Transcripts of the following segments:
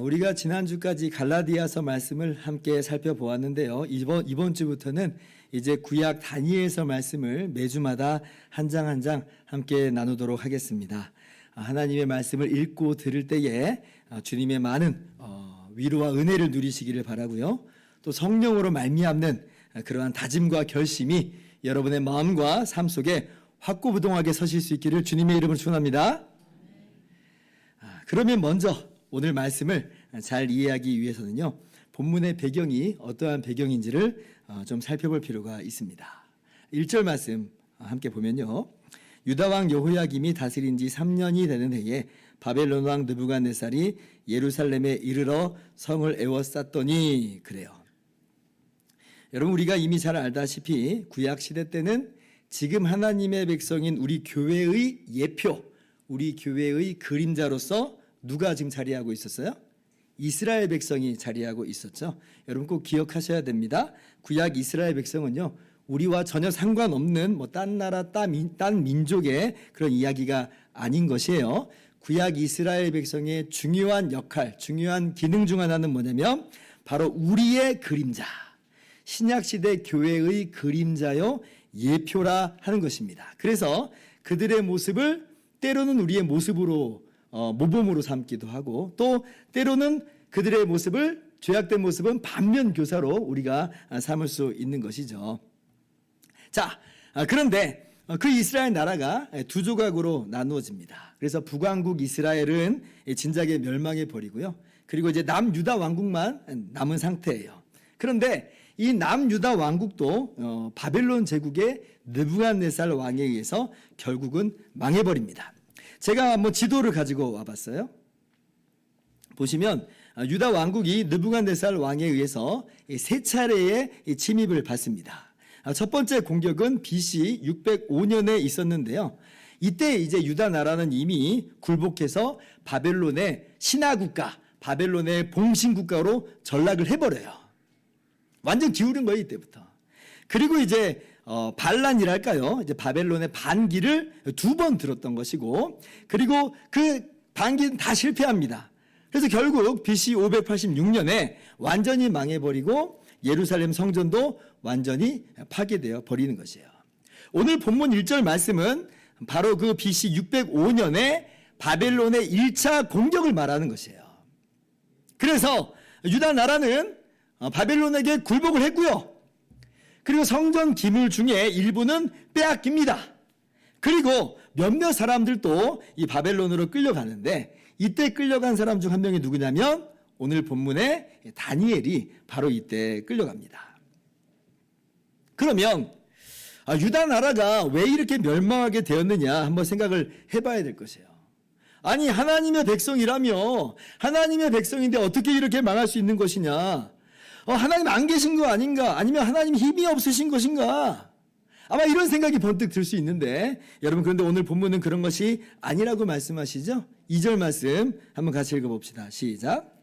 우리가 지난주까지 갈라디아서 말씀을 함께 살펴보았는데요. 이번 주부터는 이제 구약 다니엘서 말씀을 매주마다 한 장 한 장 함께 나누도록 하겠습니다. 하나님의 말씀을 읽고 들을 때에 주님의 많은 위로와 은혜를 누리시기를 바라고요. 또 성령으로 말미암는 그러한 다짐과 결심이 여러분의 마음과 삶 속에 확고부동하게 서실 수 있기를 주님의 이름으로 축원합니다. 그러면 먼저 오늘 말씀을 잘 이해하기 위해서는요, 본문의 배경이 어떠한 배경인지를 좀 살펴볼 필요가 있습니다. 1절 말씀 함께 보면요, 유다왕 여호야김이 다스린 지 3년이 되는 해에 바벨론 왕 느부갓네살이 예루살렘에 이르러 성을 에워쌌더니, 그래요. 여러분, 우리가 이미 잘 알다시피 구약 시대 때는 지금 하나님의 백성인 우리 교회의 예표, 우리 교회의 그림자로서 누가 지금 자리하고 있었어요? 이스라엘 백성이 자리하고 있었죠. 여러분 꼭 기억하셔야 됩니다. 구약 이스라엘 백성은요, 우리와 전혀 상관없는 딴 나라, 딴 민족의 그런 이야기가 아닌 것이에요. 구약 이스라엘 백성의 중요한 역할, 중요한 기능 중 하나는 뭐냐면 바로 우리의 그림자, 신약시대 교회의 그림자요 예표라 하는 것입니다. 그래서 그들의 모습을 때로는 우리의 모습으로 모범으로 삼기도 하고, 또 때로는 그들의 모습을, 죄악된 모습은 반면 교사로 우리가 삼을 수 있는 것이죠. 자, 그런데 그 이스라엘 나라가 두 조각으로 나누어집니다. 그래서 북왕국 이스라엘은 진작에 멸망해 버리고요. 그리고 이제 남유다 왕국만 남은 상태예요. 그런데 이 남유다 왕국도 바벨론 제국의 느부갓네살 왕에 의해서 결국은 망해버립니다. 제가 한번 지도를 가지고 와봤어요. 보시면 유다 왕국이 느부갓네살 왕에 의해서 세 차례의 침입을 받습니다. 첫 번째 공격은 BC 605년에 있었는데요. 이때 이제 유다 나라는 이미 굴복해서 바벨론의 신하국가, 바벨론의 봉신국가로 전락을 해버려요. 완전 기울은 거예요, 이때부터. 그리고 이제 반란이랄까요? 이제 바벨론의 반기를 두 번 들었던 것이고, 그리고 그 반기는 다 실패합니다. 그래서 결국 BC 586년에 완전히 망해버리고 예루살렘 성전도 완전히 파괴되어 버리는 것이에요. 오늘 본문 1절 말씀은 바로 그 BC 605년에 바벨론의 1차 공격을 말하는 것이에요. 그래서 유다 나라는 바벨론에게 굴복을 했고요. 그리고 성전 기물 중에 일부는 빼앗깁니다. 그리고 몇몇 사람들도 이 바벨론으로 끌려가는데, 이때 끌려간 사람 중 한 명이 누구냐면 오늘 본문의 다니엘이 바로 이때 끌려갑니다. 그러면 유다 나라가 왜 이렇게 멸망하게 되었느냐 한번 생각을 해봐야 될 것이에요. 아니, 하나님의 백성이라며, 하나님의 백성인데 어떻게 이렇게 망할 수 있는 것이냐? 하나님 안 계신 거 아닌가? 아니면 하나님 힘이 없으신 것인가? 아마 이런 생각이 번뜩 들 수 있는데, 여러분, 그런데 오늘 본문은 그런 것이 아니라고 말씀하시죠? 2절 말씀 한번 같이 읽어봅시다. 시작.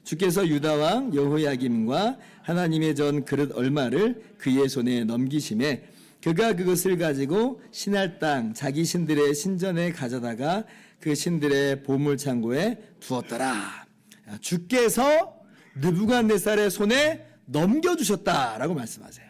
주께서 유다왕 여호야김과 하나님의 전 그릇 얼마를 그의 손에 넘기심에 그가 그것을 가지고 신할 땅 자기 신들의 신전에 가져다가 그 신들의 보물창고에 두었더라. 주께서 느부갓네살의 손에 넘겨주셨다라고 말씀하세요.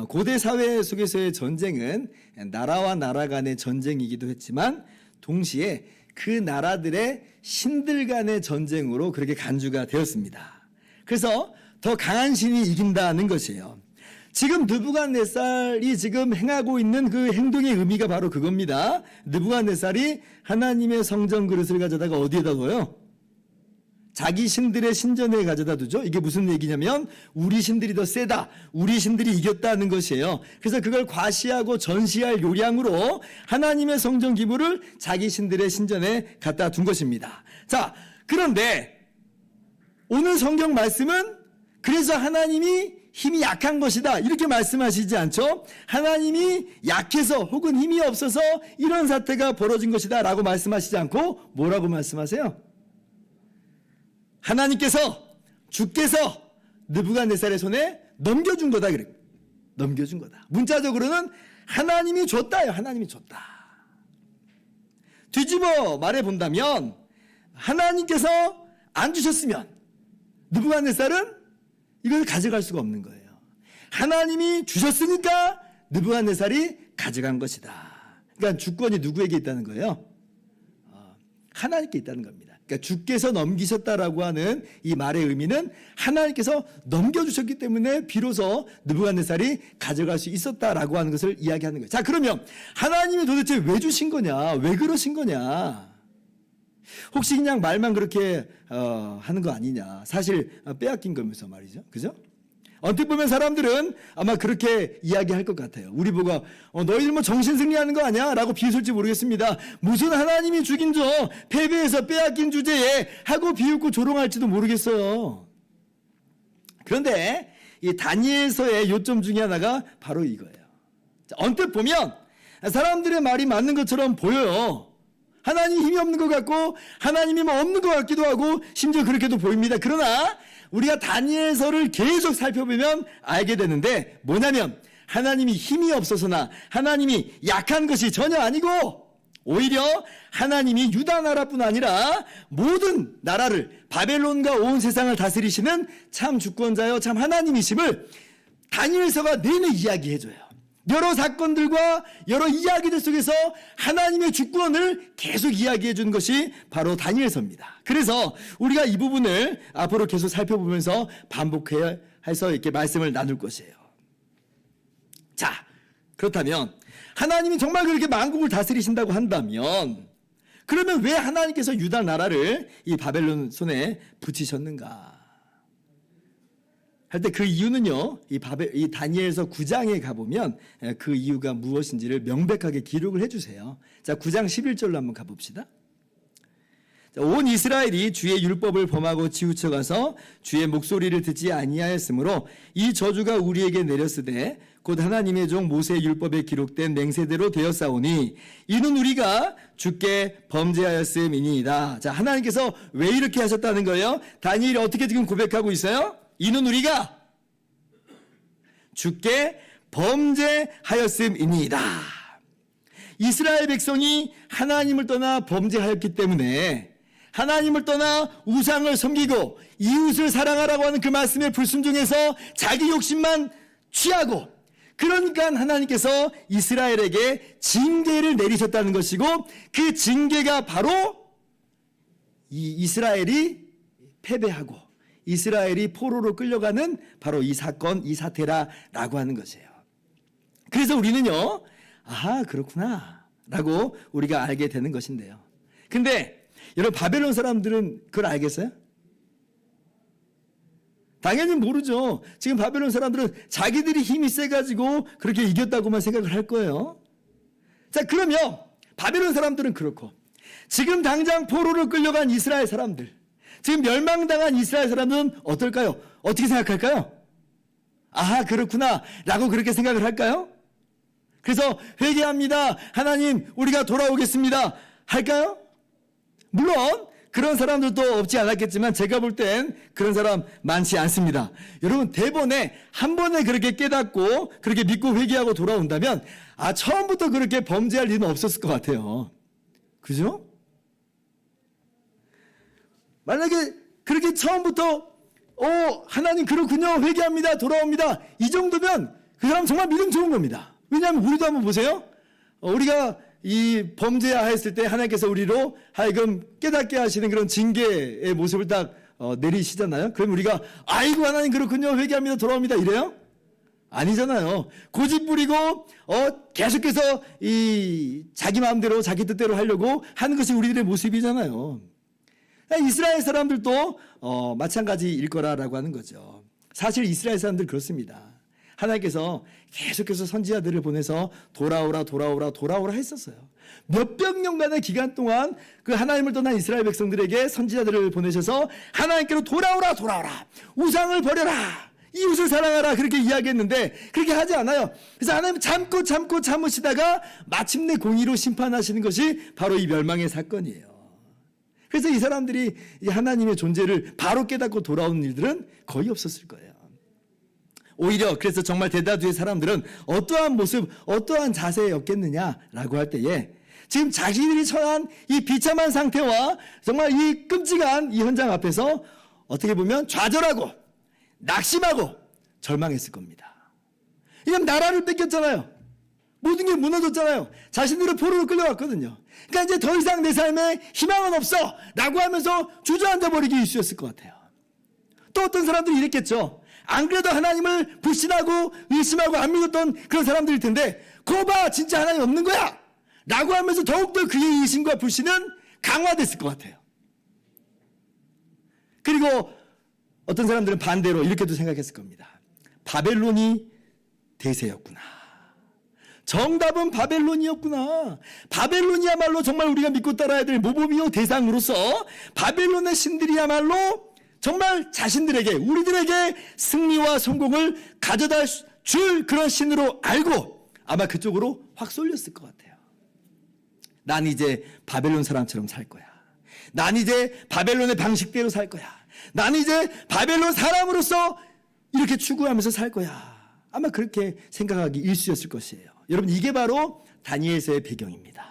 고대 사회 속에서의 전쟁은 나라와 나라 간의 전쟁이기도 했지만 동시에 그 나라들의 신들 간의 전쟁으로 그렇게 간주가 되었습니다. 그래서 더 강한 신이 이긴다는 것이에요. 지금 느부갓네살이 지금 행하고 있는 그 행동의 의미가 바로 그겁니다. 느부갓네살이 하나님의 성전 그릇을 가져다가 어디에다 둬요? 자기 신들의 신전에 가져다 두죠. 이게 무슨 얘기냐면 우리 신들이 더 세다, 우리 신들이 이겼다는 것이에요. 그래서 그걸 과시하고 전시할 요량으로 하나님의 성전 기물을 자기 신들의 신전에 갖다 둔 것입니다. 자, 그런데 오늘 성경 말씀은 그래서 하나님이 힘이 약한 것이다 이렇게 말씀하시지 않죠. 하나님이 약해서 혹은 힘이 없어서 이런 사태가 벌어진 것이다 라고 말씀하시지 않고 뭐라고 말씀하세요? 하나님께서, 주께서 느부갓네살의 손에 넘겨준 거다 그래. 넘겨준 거다. 문자적으로는 하나님이 줬다요. 하나님이 줬다. 뒤집어 말해 본다면 하나님께서 안 주셨으면 느부갓네살은 이걸 가져갈 수가 없는 거예요. 하나님이 주셨으니까 느부갓네살이 가져간 것이다. 그러니까 주권이 누구에게 있다는 거예요? 하나님께 있다는 겁니다. 그러니까 주께서 넘기셨다라고 하는 이 말의 의미는 하나님께서 넘겨주셨기 때문에 비로소 느부갓네살이 가져갈 수 있었다라고 하는 것을 이야기하는 거예요. 자, 그러면 하나님이 도대체 왜 주신 거냐? 왜 그러신 거냐? 혹시 그냥 말만 그렇게 하는 거 아니냐? 사실 빼앗긴 거면서 말이죠. 그죠? 언뜻 보면 사람들은 아마 그렇게 이야기할 것 같아요. 우리 보고 너희들 뭐 정신승리하는 거 아니야? 라고 비웃을지 모르겠습니다. 무슨 하나님이 죽인 저 패배해서 빼앗긴 주제에 하고 비웃고 조롱할지도 모르겠어요. 그런데 이 다니엘서의 요점 중에 하나가 바로 이거예요. 자, 언뜻 보면 사람들의 말이 맞는 것처럼 보여요. 하나님 힘이 없는 것 같고 하나님이 뭐 없는 것 같기도 하고 심지어 그렇게도 보입니다. 그러나 우리가 다니엘서를 계속 살펴보면 알게 되는데 뭐냐면 하나님이 힘이 없어서나 하나님이 약한 것이 전혀 아니고 오히려 하나님이 유다 나라뿐 아니라 모든 나라를 바벨론과 온 세상을 다스리시는 참 주권자여 참 하나님이심을 다니엘서가 내내 이야기해줘요. 여러 사건들과 여러 이야기들 속에서 하나님의 주권을 계속 이야기해 준 것이 바로 다니엘서입니다. 그래서 우리가 이 부분을 앞으로 계속 살펴보면서 반복해서 이렇게 말씀을 나눌 것이에요. 자, 그렇다면 하나님이 정말 그렇게 만국을 다스리신다고 한다면 그러면 왜 하나님께서 유다 나라를 이 바벨론 손에 붙이셨는가? 할 때 그 이유는요, 이 다니엘서 9장에 가보면 그 이유가 무엇인지를 명백하게 기록을 해주세요. 자, 9장 11절로 한번 가봅시다. 자, 온 이스라엘이 주의 율법을 범하고 치우쳐가서 주의 목소리를 듣지 아니하였으므로 이 저주가 우리에게 내렸으되 곧 하나님의 종 모세의 율법에 기록된 맹세대로 되었사오니 이는 우리가 주께 범죄하였음이니이다. 자, 하나님께서 왜 이렇게 하셨다는 거예요? 다니엘이 어떻게 지금 고백하고 있어요? 이는 우리가 주께 범죄하였음이니이다. 이스라엘 백성이 하나님을 떠나 범죄하였기 때문에 하나님을 떠나 우상을 섬기고 이웃을 사랑하라고 하는 그 말씀에 불순종해서 자기 욕심만 취하고 그러니까 하나님께서 이스라엘에게 징계를 내리셨다는 것이고 그 징계가 바로 이 이스라엘이 패배하고 이스라엘이 포로로 끌려가는 바로 이 사건, 이 사태라라고 하는 것이에요. 그래서 우리는요, 아하, 그렇구나 라고 우리가 알게 되는 것인데요. 근데 여러분 바벨론 사람들은 그걸 알겠어요? 당연히 모르죠. 지금 바벨론 사람들은 자기들이 힘이 세가지고 그렇게 이겼다고만 생각을 할 거예요. 자, 그러면 바벨론 사람들은 그렇고 지금 당장 포로로 끌려간 이스라엘 사람들, 지금 멸망당한 이스라엘 사람들은 어떨까요? 어떻게 생각할까요? 아하, 그렇구나 라고 그렇게 생각을 할까요? 그래서 회개합니다. 하나님, 우리가 돌아오겠습니다. 할까요? 물론 그런 사람들도 없지 않았겠지만 제가 볼 땐 그런 사람 많지 않습니다. 여러분, 대번에 한 번에 그렇게 깨닫고 그렇게 믿고 회개하고 돌아온다면 처음부터 그렇게 범죄할 일은 없었을 것 같아요. 그죠? 만약에 그렇게 처음부터 하나님 그렇군요, 회개합니다, 돌아옵니다, 이 정도면 그 사람 정말 믿음 좋은 겁니다. 왜냐하면 우리도 한번 보세요. 우리가 이 범죄하였을 때 하나님께서 우리로 하여금 깨닫게 하시는 그런 징계의 모습을 딱 내리시잖아요. 그럼 우리가 아이고 하나님 그렇군요, 회개합니다, 돌아옵니다 이래요? 아니잖아요. 고집 부리고 계속해서 이 자기 마음대로 자기 뜻대로 하려고 하는 것이 우리들의 모습이잖아요. 이스라엘 사람들도 마찬가지일 거라고 하는 거죠. 사실 이스라엘 사람들 그렇습니다. 하나님께서 계속해서 선지자들을 보내서 돌아오라 했었어요. 몇백 년간의 기간 동안 그 하나님을 떠난 이스라엘 백성들에게 선지자들을 보내셔서 하나님께로 돌아오라 우상을 버려라 이웃을 사랑하라 그렇게 이야기했는데 그렇게 하지 않아요. 그래서 하나님은 참으시다가 마침내 공의로 심판하시는 것이 바로 이 멸망의 사건이에요. 그래서 이 사람들이 하나님의 존재를 바로 깨닫고 돌아오는 일들은 거의 없었을 거예요. 오히려 그래서 정말 대다수의 사람들은 어떠한 모습, 어떠한 자세였겠느냐라고 할 때에 지금 자기들이 처한 이 비참한 상태와 정말 이 끔찍한 이 현장 앞에서 어떻게 보면 좌절하고 낙심하고 절망했을 겁니다. 왜냐하면 나라를 뺏겼잖아요. 모든 게 무너졌잖아요. 자신들은 포로로 끌려갔거든요. 그러니까 이제 더 이상 내 삶에 희망은 없어 라고 하면서 주저앉아 버리기 일쑤였을 것 같아요. 또 어떤 사람들이 이랬겠죠. 안 그래도 하나님을 불신하고 의심하고 안 믿었던 그런 사람들일 텐데 그거 봐 진짜 하나님 없는 거야 라고 하면서 더욱더 그의 의심과 불신은 강화됐을 것 같아요. 그리고 어떤 사람들은 반대로 이렇게도 생각했을 겁니다. 바벨론이 대세였구나. 정답은 바벨론이었구나. 바벨론이야말로 정말 우리가 믿고 따라야 될 모범이요 대상으로서 바벨론의 신들이야말로 정말 자신들에게 우리들에게 승리와 성공을 가져다 줄 그런 신으로 알고 아마 그쪽으로 확 쏠렸을 것 같아요. 난 이제 바벨론 사람처럼 살 거야. 난 이제 바벨론의 방식대로 살 거야. 난 이제 바벨론 사람으로서 이렇게 추구하면서 살 거야. 아마 그렇게 생각하기 일쑤였을 것이에요. 여러분 이게 바로 다니엘서의 배경입니다.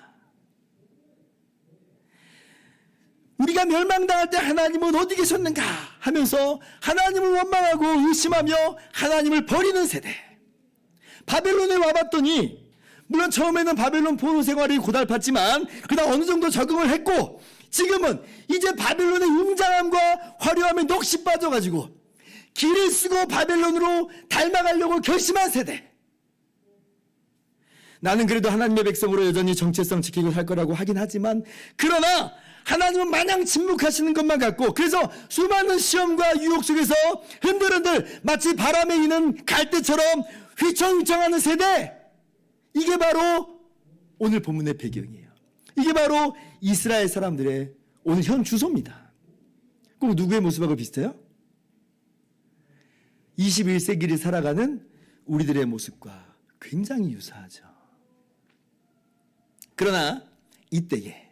우리가 멸망당할 때 하나님은 어디 계셨는가 하면서 하나님을 원망하고 의심하며 하나님을 버리는 세대. 바벨론에 와봤더니 물론 처음에는 바벨론 포로 생활이 고달팠지만 그다음 어느 정도 적응을 했고 지금은 이제 바벨론의 웅장함과 화려함에 넋이 빠져가지고 길을 쓰고 바벨론으로 닮아가려고 결심한 세대. 나는 그래도 하나님의 백성으로 여전히 정체성 지키고 살 거라고 하긴 하지만 그러나 하나님은 마냥 침묵하시는 것만 같고 그래서 수많은 시험과 유혹 속에서 흔들흔들 마치 바람에 이는 갈대처럼 휘청휘청하는 세대. 이게 바로 오늘 본문의 배경이에요. 이게 바로 이스라엘 사람들의 오늘 현 주소입니다. 꼭 누구의 모습하고 비슷해요? 21세기를 살아가는 우리들의 모습과 굉장히 유사하죠. 그러나 이때에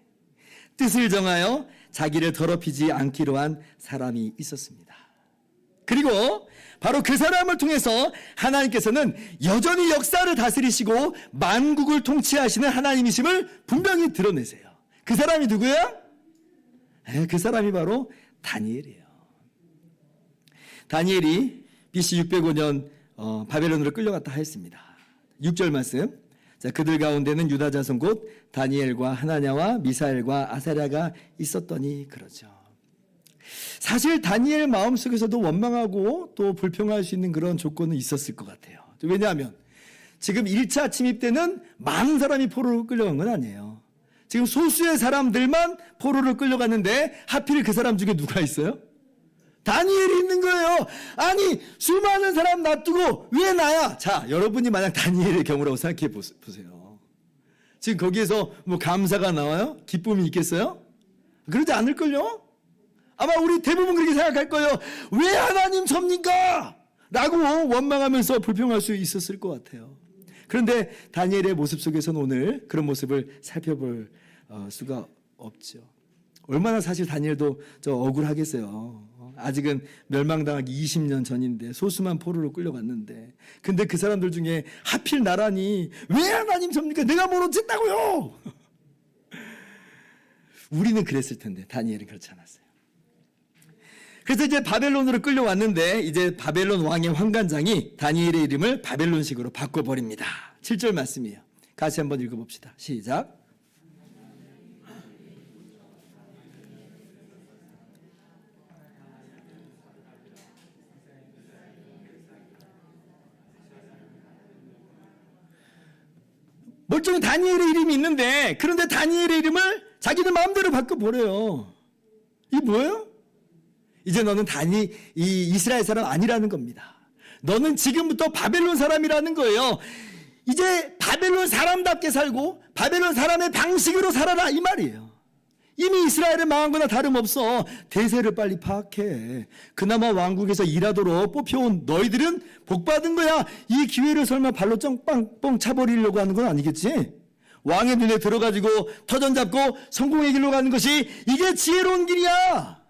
뜻을 정하여 자기를 더럽히지 않기로 한 사람이 있었습니다. 그리고 바로 그 사람을 통해서 하나님께서는 여전히 역사를 다스리시고 만국을 통치하시는 하나님이심을 분명히 드러내세요. 그 사람이 누구예요? 그 사람이 바로 다니엘이에요. 다니엘이 BC 605년 바벨론으로 끌려갔다 하였습니다. 6절 말씀. 자, 그들 가운데는 유다 자손 곧 다니엘과 하나냐와 미사엘과 아사랴가 있었더니 그러죠. 사실 다니엘 마음속에서도 원망하고 또 불평할 수 있는 그런 조건은 있었을 것 같아요. 왜냐하면 지금 1차 침입 때는 많은 사람이 포로로 끌려간 건 아니에요. 지금 소수의 사람들만 포로로 끌려갔는데 하필 그 사람 중에 누가 있어요? 다니엘이 있는 거예요. 아니 수많은 사람 놔두고 왜 나야? 자, 여러분이 만약 다니엘의 경우라고 생각해 보세요. 지금 거기에서 뭐 감사가 나와요? 기쁨이 있겠어요? 그러지 않을걸요? 아마 우리 대부분 그렇게 생각할 거예요. 왜 하나님 접니까? 라고 원망하면서 불평할 수 있었을 것 같아요. 그런데 다니엘의 모습 속에서는 오늘 그런 모습을 살펴볼 수가 없죠. 얼마나 사실 다니엘도 억울하겠어요. 아직은 멸망당하기 20년 전인데 소수만 포로로 끌려갔는데 근데 그 사람들 중에 하필 나라니 왜 하나님 접니까? 내가 뭘 어쨌다고요? 우리는 그랬을 텐데 다니엘은 그렇지 않았어요. 그래서 이제 바벨론으로 끌려왔는데 이제 바벨론 왕의 환관장이 다니엘의 이름을 바벨론식으로 바꿔버립니다. 7절 말씀이에요. 같이 한번 읽어봅시다. 시작. 멀쩡히 다니엘의 이름이 있는데 그런데 다니엘의 이름을 자기는 마음대로 바꿔버려요. 이게 뭐예요? 이제 너는 이 이스라엘 사람 아니라는 겁니다. 너는 지금부터 바벨론 사람이라는 거예요. 이제 바벨론 사람답게 살고 바벨론 사람의 방식으로 살아라 이 말이에요. 이미 이스라엘은 망한 거나 다름없어. 대세를 빨리 파악해. 그나마 왕국에서 일하도록 뽑혀온 너희들은 복받은 거야. 이 기회를 설마 발로 뻥뻥 차버리려고 하는 건 아니겠지? 왕의 눈에 들어가지고 터전 잡고 성공의 길로 가는 것이 이게 지혜로운 길이야.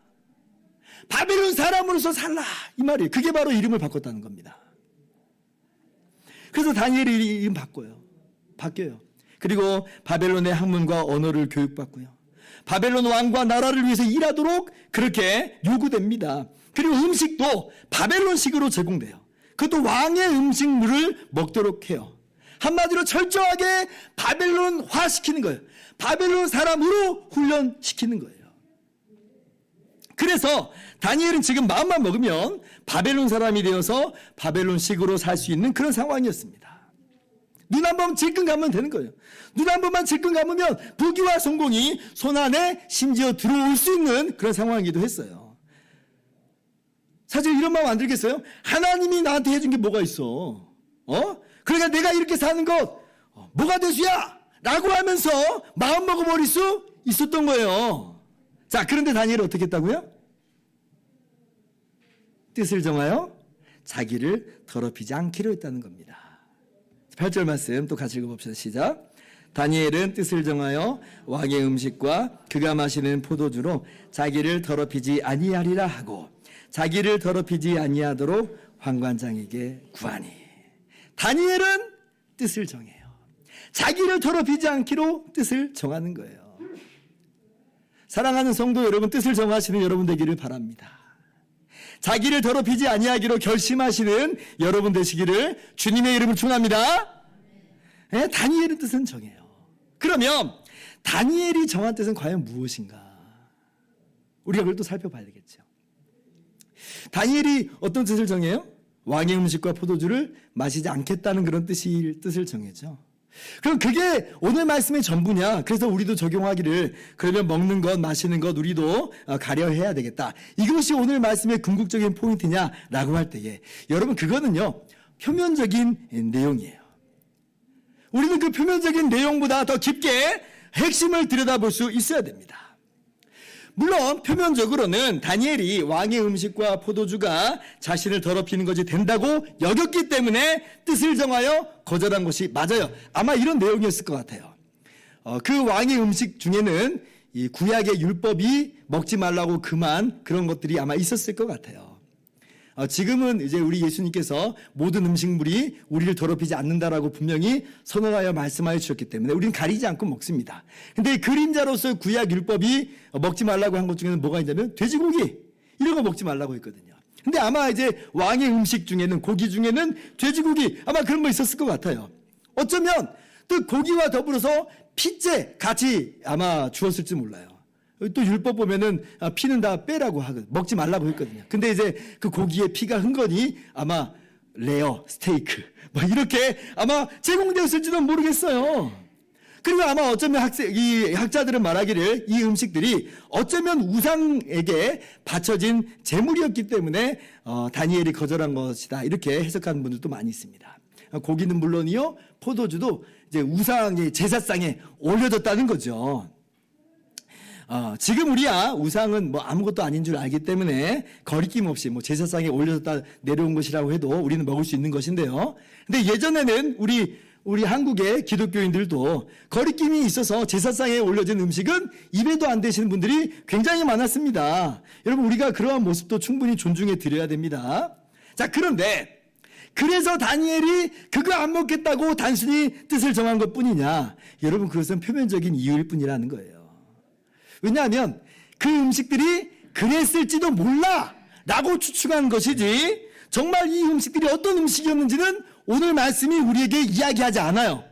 바벨론 사람으로서 살라 이 말이에요. 그게 바로 이름을 바꿨다는 겁니다. 그래서 다니엘의 이름 바뀌어요. 그리고 바벨론의 학문과 언어를 교육받고요. 바벨론 왕과 나라를 위해서 일하도록 그렇게 요구됩니다. 그리고 음식도 바벨론식으로 제공돼요. 그것도 왕의 음식물을 먹도록 해요. 한마디로 철저하게 바벨론화 시키는 거예요. 바벨론 사람으로 훈련시키는 거예요. 그래서 다니엘은 지금 마음만 먹으면 바벨론 사람이 되어서 바벨론식으로 살 수 있는 그런 상황이었습니다. 눈 한 번 질끈 감으면 되는 거예요. 눈 한 번만 질끈 감으면 부귀와 성공이 손안에 심지어 들어올 수 있는 그런 상황이기도 했어요. 사실 이런 마음 안 들겠어요? 하나님이 나한테 해준 게 뭐가 있어? 그러니까 내가 이렇게 사는 것 뭐가 대수야? 라고 하면서 마음 먹어버릴 수 있었던 거예요. 자, 그런데 다니엘은 어떻게 했다고요? 뜻을 정하여 자기를 더럽히지 않기로 했다는 겁니다. 8절 말씀 또 같이 읽어봅시다. 시작. 다니엘은 뜻을 정하여 왕의 음식과 그가 마시는 포도주로 자기를 더럽히지 아니하리라 하고 자기를 더럽히지 아니하도록 환관장에게 구하니. 다니엘은 뜻을 정해요. 자기를 더럽히지 않기로 뜻을 정하는 거예요. 사랑하는 성도 여러분, 뜻을 정하시는 여러분 되기를 바랍니다. 자기를 더럽히지 아니하기로 결심하시는 여러분 되시기를 주님의 이름으로 축원합니다. 네, 다니엘은 뜻은 정해요. 그러면 다니엘이 정한 뜻은 과연 무엇인가? 우리가 그걸 또 살펴봐야 되겠죠. 다니엘이 어떤 뜻을 정해요? 왕의 음식과 포도주를 마시지 않겠다는 그런 뜻을 정해죠. 그럼 그게 오늘 말씀의 전부냐? 그래서 우리도 적용하기를 그러면 먹는 것, 마시는 것 우리도 가려해야 되겠다. 이것이 오늘 말씀의 궁극적인 포인트냐라고 할 때에 여러분 그거는요 표면적인 내용이에요. 우리는 그 표면적인 내용보다 더 깊게 핵심을 들여다볼 수 있어야 됩니다. 물론 표면적으로는 다니엘이 왕의 음식과 포도주가 자신을 더럽히는 것이 된다고 여겼기 때문에 뜻을 정하여 거절한 것이 맞아요. 아마 이런 내용이었을 것 같아요. 그 왕의 음식 중에는 이 구약의 율법이 먹지 말라고 금한 그런 것들이 아마 있었을 것 같아요. 지금은 이제 우리 예수님께서 모든 음식물이 우리를 더럽히지 않는다라고 분명히 선언하여 말씀하여 주셨기 때문에 우리는 가리지 않고 먹습니다. 근데 그림자로서 구약 율법이 먹지 말라고 한 것 중에는 뭐가 있냐면 돼지고기 이런 거 먹지 말라고 했거든요. 근데 아마 이제 왕의 음식 중에는 고기 중에는 돼지고기 아마 그런 거 있었을 것 같아요. 어쩌면 또 고기와 더불어서 피째 같이 아마 주었을지 몰라요. 또 율법 보면은 피는 다 빼라고 하거든. 먹지 말라고 했거든요. 근데 이제 그 고기에 피가 흥건히 아마 레어, 스테이크 뭐 이렇게 아마 제공되었을지도 모르겠어요. 그리고 아마 어쩌면 이 학자들은 말하기를 이 음식들이 어쩌면 우상에게 바쳐진 제물이었기 때문에 다니엘이 거절한 것이다 이렇게 해석하는 분들도 많이 있습니다. 고기는 물론이요 포도주도 이제 우상의 제사상에 올려졌다는 거죠. 지금 우리야 우상은 뭐 아무것도 아닌 줄 알기 때문에 거리낌 없이 뭐 제사상에 올려졌다 내려온 것이라고 해도 우리는 먹을 수 있는 것인데요. 근데 예전에는 우리 한국의 기독교인들도 거리낌이 있어서 제사상에 올려진 음식은 입에도 안 대시는 분들이 굉장히 많았습니다. 여러분 우리가 그러한 모습도 충분히 존중해 드려야 됩니다. 자, 그런데 그래서 다니엘이 그거 안 먹겠다고 단순히 뜻을 정한 것뿐이냐? 여러분 그것은 표면적인 이유일 뿐이라는 거예요. 왜냐하면 그 음식들이 그랬을지도 몰라 라고 추측한 것이지 정말 이 음식들이 어떤 음식이었는지는 오늘 말씀이 우리에게 이야기하지 않아요.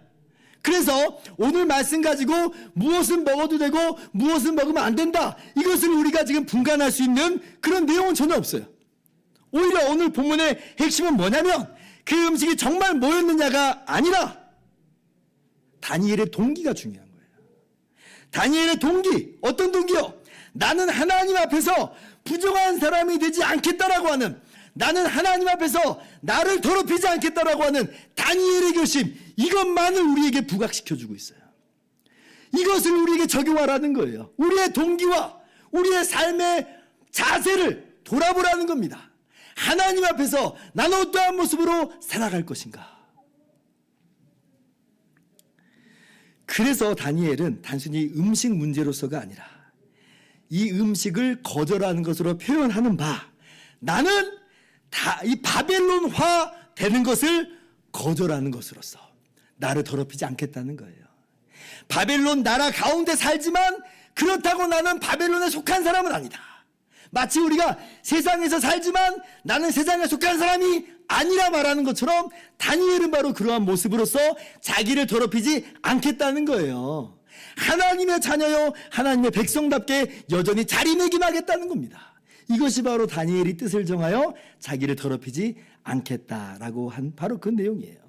그래서 오늘 말씀 가지고 무엇은 먹어도 되고 무엇은 먹으면 안 된다 이것을 우리가 지금 분간할 수 있는 그런 내용은 전혀 없어요. 오히려 오늘 본문의 핵심은 뭐냐면 그 음식이 정말 뭐였느냐가 아니라 다니엘의 동기가 중요한 거예요. 다니엘의 동기, 어떤 동기요? 나는 하나님 앞에서 부정한 사람이 되지 않겠다라고 하는, 나는 하나님 앞에서 나를 더럽히지 않겠다라고 하는 다니엘의 결심, 이것만을 우리에게 부각시켜주고 있어요. 이것을 우리에게 적용하라는 거예요. 우리의 동기와 우리의 삶의 자세를 돌아보라는 겁니다. 하나님 앞에서 나는 어떠한 모습으로 살아갈 것인가? 그래서 다니엘은 단순히 음식 문제로서가 아니라 이 음식을 거절하는 것으로 표현하는 바, 나는 이 바벨론화 되는 것을 거절하는 것으로서 나를 더럽히지 않겠다는 거예요. 바벨론 나라 가운데 살지만 그렇다고 나는 바벨론에 속한 사람은 아니다. 마치 우리가 세상에서 살지만 나는 세상에 속한 사람이 아니라 말하는 것처럼 다니엘은 바로 그러한 모습으로서 자기를 더럽히지 않겠다는 거예요. 하나님의 자녀요, 하나님의 백성답게 여전히 자리매김하겠다는 겁니다. 이것이 바로 다니엘이 뜻을 정하여 자기를 더럽히지 않겠다라고 한 바로 그 내용이에요.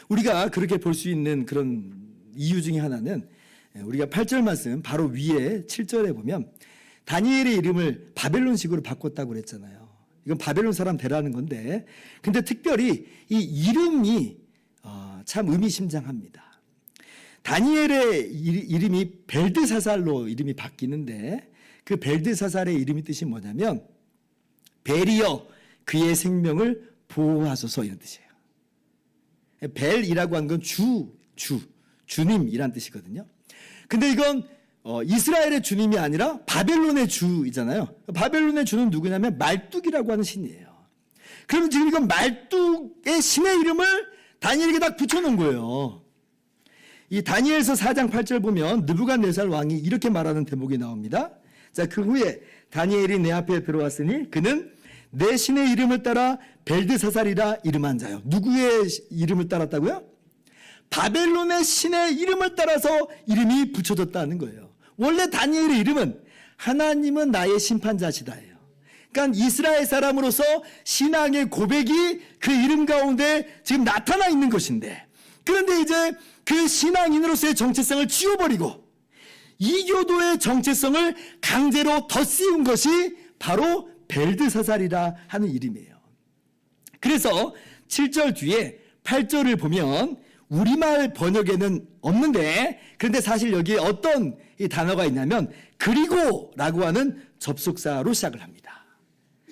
우리가 그렇게 볼 수 있는 그런 이유 중에 하나는 우리가 8절 말씀 바로 위에 7절에 보면 다니엘의 이름을 바벨론식으로 바꿨다고 그랬잖아요. 이건 바벨론 사람 되라는 건데, 근데 특별히 이 이름이 참 의미심장합니다. 다니엘의 이름이 벨드사살로 이름이 바뀌는데, 그 벨드사살의 이름이 뜻이 뭐냐면 벨이여 그의 생명을 보호하소서, 이런 뜻이에요. 벨이라고 하는 건 주님이란 뜻이거든요. 근데 이건 이스라엘의 주님이 아니라 바벨론의 주이잖아요. 바벨론의 주는 누구냐면 말뚝이라고 하는 신이에요. 그럼 지금 이건 말뚝의 신의 이름을 다니엘에게 딱 붙여놓은 거예요. 이 다니엘서 4장 8절 보면 느부갓네살 왕이 이렇게 말하는 대목이 나옵니다. 자, 그 후에 다니엘이 내 앞에 들어왔으니 그는 내 신의 이름을 따라 벨드사살이라 이름한 자요. 누구의 이름을 따랐다고요? 바벨론의 신의 이름을 따라서 이름이 붙여졌다는 거예요. 원래 다니엘의 이름은 하나님은 나의 심판자시다예요. 그러니까 이스라엘 사람으로서 신앙의 고백이 그 이름 가운데 지금 나타나 있는 것인데, 그런데 이제 그 신앙인으로서의 정체성을 지워버리고 이교도의 정체성을 강제로 덧씌운 것이 바로 벨드사살이라 하는 이름이에요. 그래서 7절 뒤에 8절을 보면 우리말 번역에는 없는데, 그런데 사실 여기에 어떤 이 단어가 있냐면 그리고라고 하는 접속사로 시작을 합니다.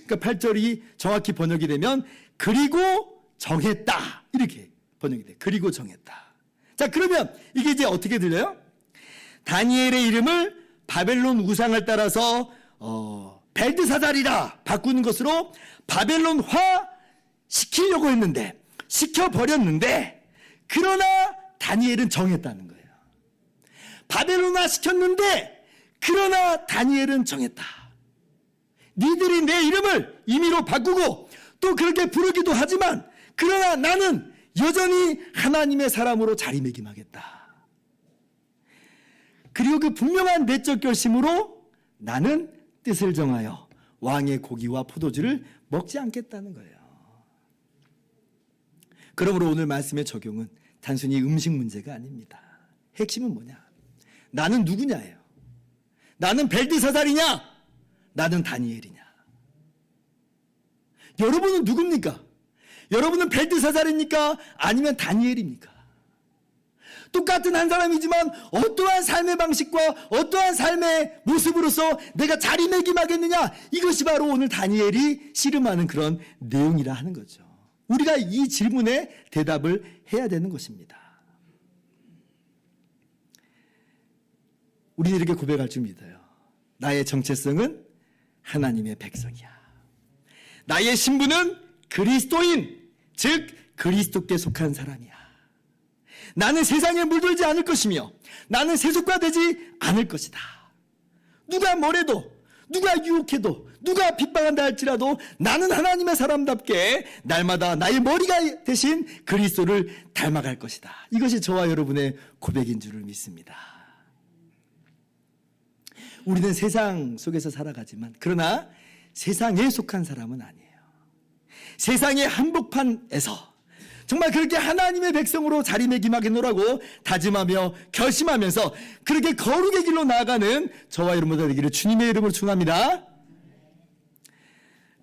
그러니까 8절이 정확히 번역이 되면 그리고 정했다, 이렇게 번역이 돼요. 그리고 정했다. 자, 그러면 이게 이제 어떻게 들려요? 다니엘의 이름을 바벨론 우상을 따라서 벨드사살이라 바꾸는 것으로 바벨론화 시키려고 했는데, 시켜버렸는데, 그러나 다니엘은 정했다는 거예요. 바벨론화 시켰는데 그러나 다니엘은 정했다. 니들이 내 이름을 임의로 바꾸고 또 그렇게 부르기도 하지만 그러나 나는 여전히 하나님의 사람으로 자리매김하겠다. 그리고 그 분명한 내적 결심으로 나는 뜻을 정하여 왕의 고기와 포도주를 먹지 않겠다는 거예요. 그러므로 오늘 말씀의 적용은 단순히 음식 문제가 아닙니다. 핵심은 뭐냐? 나는 누구냐예요. 나는 벨드사살이냐? 나는 다니엘이냐? 여러분은 누굽니까? 여러분은 벨드사살입니까? 아니면 다니엘입니까? 똑같은 한 사람이지만 어떠한 삶의 방식과 어떠한 삶의 모습으로서 내가 자리매김하겠느냐? 이것이 바로 오늘 다니엘이 씨름하는 그런 내용이라 하는 거죠. 우리가 이 질문에 대답을 해야 되는 것입니다. 우리는 이렇게 고백할 줄 믿어요. 나의 정체성은 하나님의 백성이야. 나의 신분은 그리스도인, 즉 그리스도께 속한 사람이야. 나는 세상에 물들지 않을 것이며 나는 세속화되지 않을 것이다. 누가 뭐래도, 누가 유혹해도, 누가 핍박한다 할지라도 나는 하나님의 사람답게 날마다 나의 머리가 대신 그리스도를 닮아갈 것이다. 이것이 저와 여러분의 고백인 줄을 믿습니다. 우리는 세상 속에서 살아가지만 그러나 세상에 속한 사람은 아니에요. 세상의 한복판에서 정말 그렇게 하나님의 백성으로 자리매김하겠노라고 다짐하며 결심하면서 그렇게 거룩의 길로 나아가는 저와 여러분들 되기를 주님의 이름으로 축원합니다.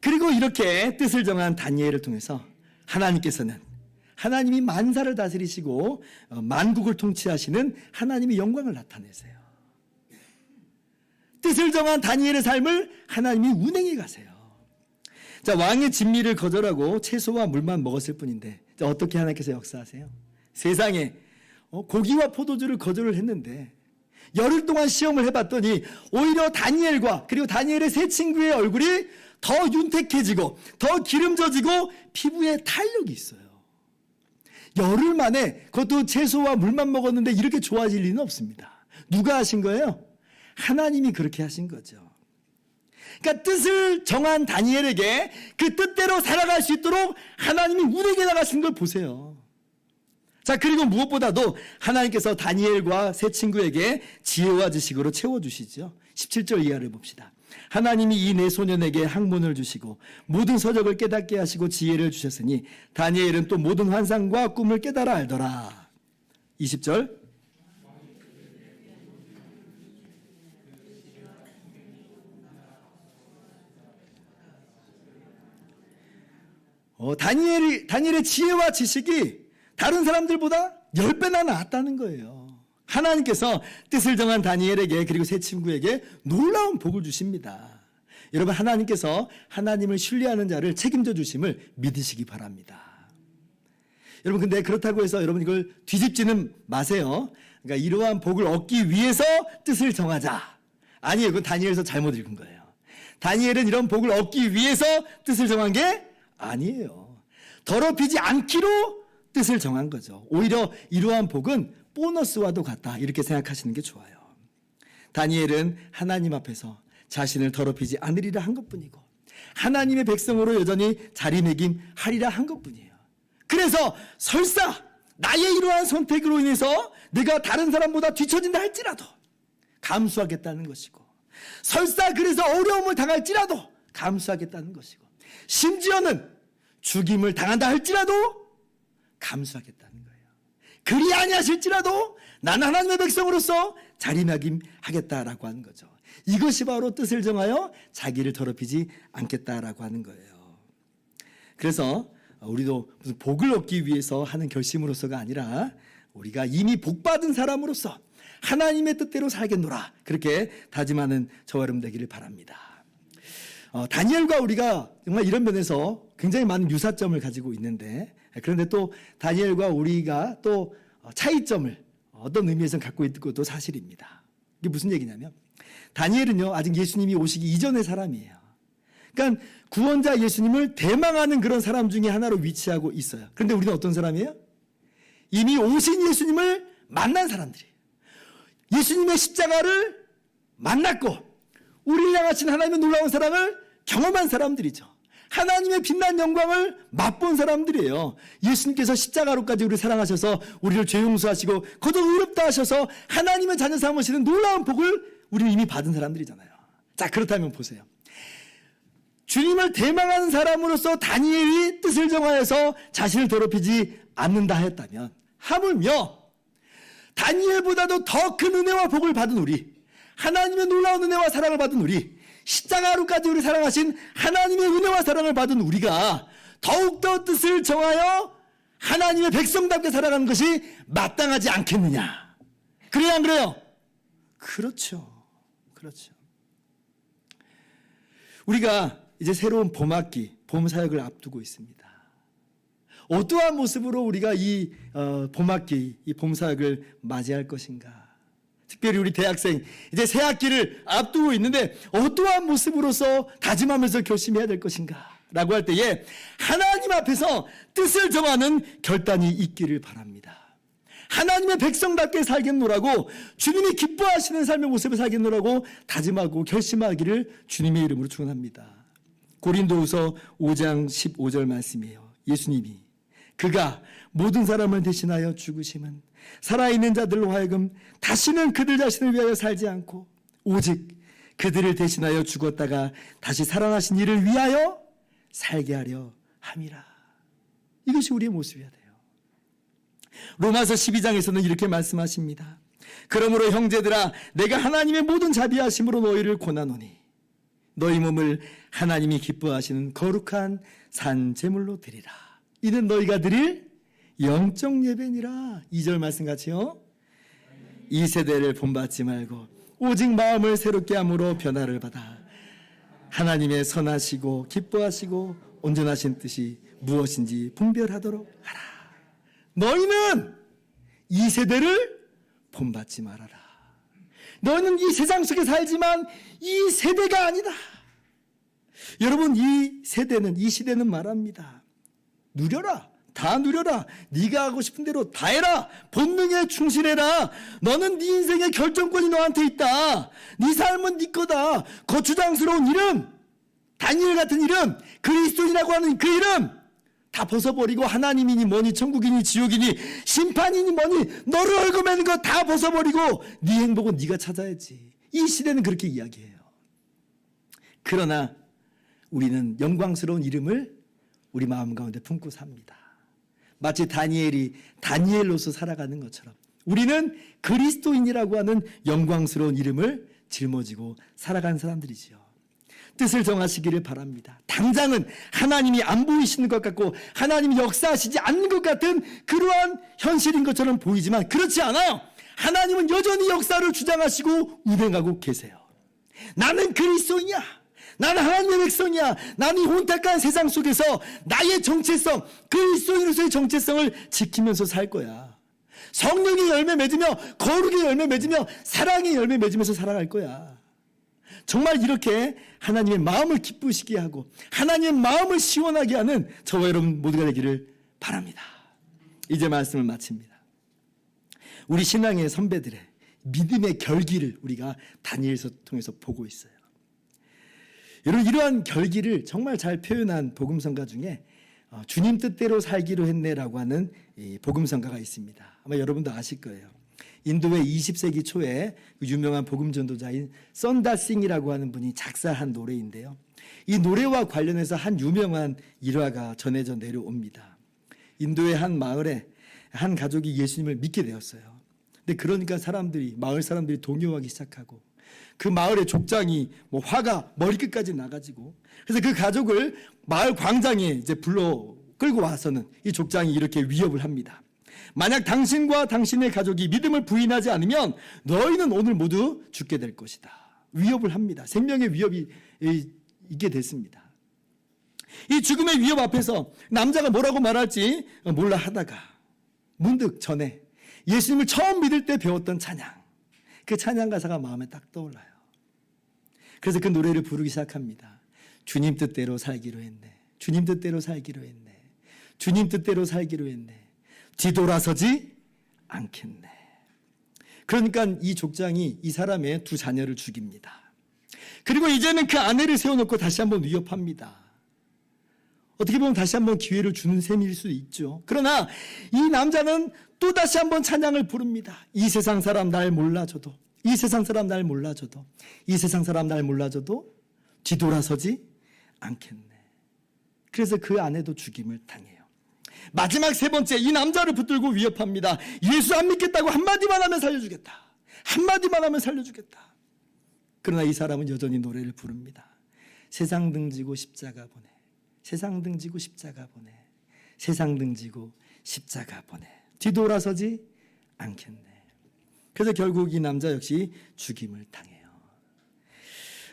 그리고 이렇게 뜻을 정한 다니엘을 통해서 하나님께서는 하나님이 만사를 다스리시고 만국을 통치하시는 하나님의 영광을 나타내세요. 뜻을 정한 다니엘의 삶을 하나님이 운행해 가세요. 자, 왕의 진미를 거절하고 채소와 물만 먹었을 뿐인데 어떻게 하나님께서 역사하세요? 세상에 고기와 포도주를 거절을 했는데 열흘 동안 시험을 해봤더니 오히려 다니엘과 그리고 다니엘의 세 친구의 얼굴이 더 윤택해지고 더 기름져지고 피부에 탄력이 있어요. 열흘 만에 그것도 채소와 물만 먹었는데 이렇게 좋아질 리는 없습니다. 누가 하신 거예요? 하나님이 그렇게 하신 거죠. 그러니까 뜻을 정한 다니엘에게 그 뜻대로 살아갈 수 있도록 하나님이 운에게 나가신 걸 보세요. 자, 그리고 무엇보다도 하나님께서 다니엘과 세 친구에게 지혜와 지식으로 채워주시죠. 17절 이하를 봅시다. 하나님이 이 네 소년에게 학문을 주시고 모든 서적을 깨닫게 하시고 지혜를 주셨으니 다니엘은 또 모든 환상과 꿈을 깨달아 알더라. 20절. 다니엘의 지혜와 지식이 다른 사람들보다 10배나 나았다는 거예요. 하나님께서 뜻을 정한 다니엘에게 그리고 세 친구에게 놀라운 복을 주십니다. 여러분, 하나님께서 하나님을 신뢰하는 자를 책임져 주심을 믿으시기 바랍니다. 여러분, 근데 그렇다고 해서 여러분 이걸 뒤집지는 마세요. 그러니까 이러한 복을 얻기 위해서 뜻을 정하자. 아니에요. 그건 다니엘에서 잘못 읽은 거예요. 다니엘은 이런 복을 얻기 위해서 뜻을 정한 게 아니에요. 더럽히지 않기로 뜻을 정한 거죠. 오히려 이러한 복은 보너스와도 같다, 이렇게 생각하시는 게 좋아요. 다니엘은 하나님 앞에서 자신을 더럽히지 않으리라 한 것뿐이고 하나님의 백성으로 여전히 자리매김하리라 한 것뿐이에요. 그래서 설사 나의 이러한 선택으로 인해서 내가 다른 사람보다 뒤처진다 할지라도 감수하겠다는 것이고, 설사 그래서 어려움을 당할지라도 감수하겠다는 것이고, 심지어는 죽임을 당한다 할지라도 감수하겠다는 거예요. 그리 아니하실지라도 나는 하나님의 백성으로서 자리매김하겠다라고 하는 거죠. 이것이 바로 뜻을 정하여 자기를 더럽히지 않겠다라고 하는 거예요. 그래서 우리도 무슨 복을 얻기 위해서 하는 결심으로서가 아니라 우리가 이미 복받은 사람으로서 하나님의 뜻대로 살겠노라, 그렇게 다짐하는 저와 여러분 되기를 바랍니다. 다니엘과 우리가 정말 이런 면에서 굉장히 많은 유사점을 가지고 있는데, 그런데 또 다니엘과 우리가 또 차이점을 어떤 의미에서 갖고 있는 것도 사실입니다. 이게 무슨 얘기냐면, 다니엘은요 아직 예수님이 오시기 이전의 사람이에요. 그러니까 구원자 예수님을 대망하는 그런 사람 중에 하나로 위치하고 있어요. 그런데 우리는 어떤 사람이에요? 이미 오신 예수님을 만난 사람들이에요. 예수님의 십자가를 만났고 우리를 향하신 하나님의 놀라운 사랑을 경험한 사람들이죠. 하나님의 빛난 영광을 맛본 사람들이에요. 예수님께서 십자가로까지 우리를 사랑하셔서 우리를 죄 용서하시고 거듭 의롭다 하셔서 하나님의 자녀 삼으시는 놀라운 복을 우리는 이미 받은 사람들이잖아요. 자, 그렇다면 보세요. 주님을 대망하는 사람으로서 다니엘이 뜻을 정하여서 자신을 더럽히지 않는다 했다면, 하물며 다니엘보다도 더 큰 은혜와 복을 받은 우리, 하나님의 놀라운 은혜와 사랑을 받은 우리, 십자가로까지 우리 사랑하신 하나님의 은혜와 사랑을 받은 우리가 더욱더 뜻을 정하여 하나님의 백성답게 살아가는 것이 마땅하지 않겠느냐. 그래요, 안 그래요? 그렇죠. 그렇죠. 우리가 이제 새로운 봄학기, 봄사역을 앞두고 있습니다. 어떠한 모습으로 우리가 이 봄학기, 이 봄사역을 맞이할 것인가? 특별히 우리 대학생, 이제 새 학기를 앞두고 있는데 어떠한 모습으로서 다짐하면서 결심해야 될 것인가? 라고 할 때에 하나님 앞에서 뜻을 정하는 결단이 있기를 바랍니다. 하나님의 백성답게 살겠노라고, 주님이 기뻐하시는 삶의 모습을 살겠노라고 다짐하고 결심하기를 주님의 이름으로 축원합니다. 고린도후서 5장 15절 말씀이에요. 예수님이 그가 모든 사람을 대신하여 죽으심은 살아있는 자들로 하여금 다시는 그들 자신을 위하여 살지 않고 오직 그들을 대신하여 죽었다가 다시 살아나신 이를 위하여 살게 하려 함이라. 이것이 우리의 모습이어야 돼요. 로마서 12장에서는 이렇게 말씀하십니다. 그러므로 형제들아, 내가 하나님의 모든 자비하심으로 너희를 권하노니 너희 몸을 하나님이 기뻐하시는 거룩한 산 제물로 드리라. 이는 너희가 드릴 영적 예배니라. 2절 말씀 같이요. 이 세대를 본받지 말고 오직 마음을 새롭게 함으로 변화를 받아 하나님의 선하시고 기뻐하시고 온전하신 뜻이 무엇인지 분별하도록 하라. 너희는 이 세대를 본받지 말아라. 너희는 이 세상 속에 살지만 이 세대가 아니다. 여러분, 이 세대는, 이 시대는 말합니다. 누려라. 다 누려라. 네가 하고 싶은 대로 다 해라. 본능에 충실해라. 너는 네 인생의 결정권이 너한테 있다. 네 삶은 네 거다. 거추장스러운 이름, 다니엘 같은 이름, 그리스도인이라고 하는 그 이름 다 벗어버리고 하나님이니 뭐니 천국이니 지옥이니 심판이니 뭐니 너를 얽어매는 거 다 벗어버리고 네 행복은 네가 찾아야지. 이 시대는 그렇게 이야기해요. 그러나 우리는 영광스러운 이름을 우리 마음 가운데 품고 삽니다. 마치 다니엘이 다니엘로서 살아가는 것처럼 우리는 그리스도인이라고 하는 영광스러운 이름을 짊어지고 살아가는 사람들이지요. 뜻을 정하시기를 바랍니다. 당장은 하나님이 안 보이시는 것 같고 하나님이 역사하시지 않는 것 같은 그러한 현실인 것처럼 보이지만 그렇지 않아요. 하나님은 여전히 역사를 주장하시고 운행하고 계세요. 나는 그리스도인이야. 나는 하나님의 백성이야. 나는 이 혼탁한 세상 속에서 나의 정체성, 그리스도인으로서의 정체성을 지키면서 살 거야. 성령의 열매 맺으며 거룩의 열매 맺으며 사랑의 열매 맺으면서 살아갈 거야. 정말 이렇게 하나님의 마음을 기쁘시게 하고 하나님의 마음을 시원하게 하는 저와 여러분 모두가 되기를 바랍니다. 이제 말씀을 마칩니다. 우리 신앙의 선배들의 믿음의 결기를 우리가 다니엘서 통해서 보고 있어요. 여러분 이러한 결기를 정말 잘 표현한 복음성가 중에 주님 뜻대로 살기로 했네라고 하는 복음성가가 있습니다. 아마 여러분도 아실 거예요. 인도의 20세기 초에 유명한 복음전도자인 썬다싱이라고 하는 분이 작사한 노래인데요. 이 노래와 관련해서 한 유명한 일화가 전해져 내려옵니다. 인도의 한 마을에 한 가족이 예수님을 믿게 되었어요. 근데 그러니까 마을 사람들이 동요하기 시작하고 그 마을의 족장이 화가 머리끝까지 나가지고 그래서 그 가족을 마을 광장에 이제 끌고 와서는 이 족장이 이렇게 위협을 합니다. 만약 당신과 당신의 가족이 믿음을 부인하지 않으면 너희는 오늘 모두 죽게 될 것이다. 위협을 합니다. 생명의 위협이 있게 됐습니다. 이 죽음의 위협 앞에서 남자가 뭐라고 말할지 몰라 하다가 문득 전에 예수님을 처음 믿을 때 배웠던 찬양, 그 찬양 가사가 마음에 딱 떠올라요. 그래서 그 노래를 부르기 시작합니다. 주님 뜻대로 살기로 했네. 주님 뜻대로 살기로 했네. 주님 뜻대로 살기로 했네. 뒤돌아서지 않겠네. 그러니까 이 족장이 이 사람의 두 자녀를 죽입니다. 그리고 이제는 그 아내를 세워놓고 다시 한번 위협합니다. 어떻게 보면 다시 한번 기회를 주는 셈일 수 있죠. 그러나 이 남자는 또 다시 한번 찬양을 부릅니다. 이 세상 사람 날 몰라줘도, 이 세상 사람 날 몰라줘도, 이 세상 사람 날 몰라줘도 뒤돌아서지 않겠네. 그래서 그 아내도 죽임을 당해요. 마지막 세 번째, 이 남자를 붙들고 위협합니다. 예수 안 믿겠다고 한마디만 하면 살려주겠다. 한마디만 하면 살려주겠다. 그러나 이 사람은 여전히 노래를 부릅니다. 세상 등지고 십자가 보내. 세상 등지고 십자가 보내. 세상 등지고 십자가 보내. 뒤돌아서지 않겠네. 그래서 결국 이 남자 역시 죽임을 당해요.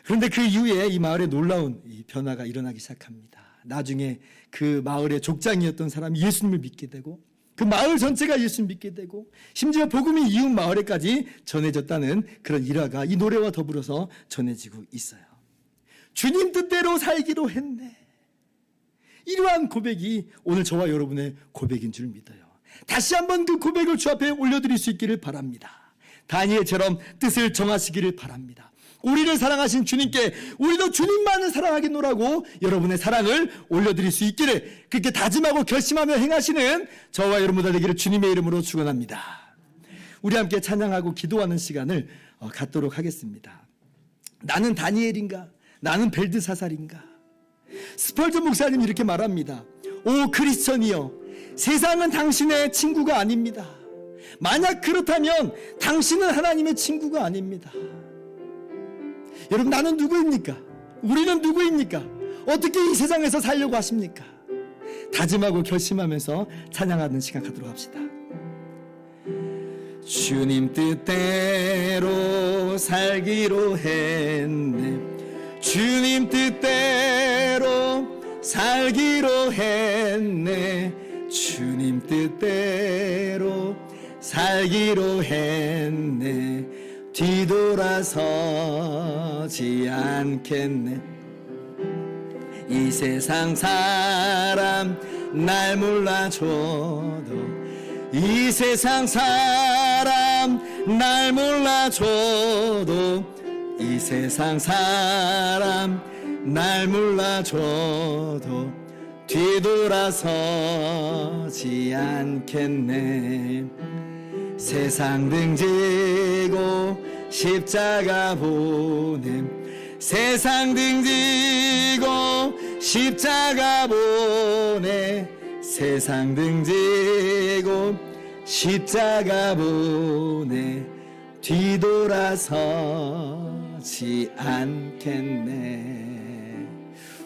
그런데 그 이후에 이 마을에 놀라운 이 변화가 일어나기 시작합니다. 나중에 그 마을의 족장이었던 사람이 예수님을 믿게 되고 그 마을 전체가 예수님 믿게 되고 심지어 복음이 이웃 마을에까지 전해졌다는 그런 일화가 이 노래와 더불어서 전해지고 있어요. 주님 뜻대로 살기로 했네. 이러한 고백이 오늘 저와 여러분의 고백인 줄 믿어요. 다시 한번 그 고백을 주 앞에 올려드릴 수 있기를 바랍니다. 다니엘처럼 뜻을 정하시기를 바랍니다. 우리를 사랑하신 주님께 우리도 주님만을 사랑하겠노라고 여러분의 사랑을 올려드릴 수 있기를 그렇게 다짐하고 결심하며 행하시는 저와 여러분들 되기를 주님의 이름으로 축원합니다. 우리 함께 찬양하고 기도하는 시간을 갖도록 하겠습니다. 나는 다니엘인가? 나는 벨드사살인가? 스펄전 목사님이 이렇게 말합니다. 오 크리스천이여, 세상은 당신의 친구가 아닙니다. 만약 그렇다면 당신은 하나님의 친구가 아닙니다. 여러분, 나는 누구입니까? 우리는 누구입니까? 어떻게 이 세상에서 살려고 하십니까? 다짐하고 결심하면서 찬양하는 시간 갖도록 합시다. 주님 뜻대로 살기로 했네. 주님 뜻대로 살기로 했네. 주님 뜻대로 살기로 했네. 뒤돌아서지 않겠네. 이 세상 사람 날 몰라줘도 이 세상 사람 날 몰라줘도 이 세상 사람 날 몰라줘도 뒤돌아서지 않겠네. 세상 등지고 십자가 보냄 세상 등지고 십자가 보내 세상 등지고 십자가 보내 뒤돌아서지 않겠네.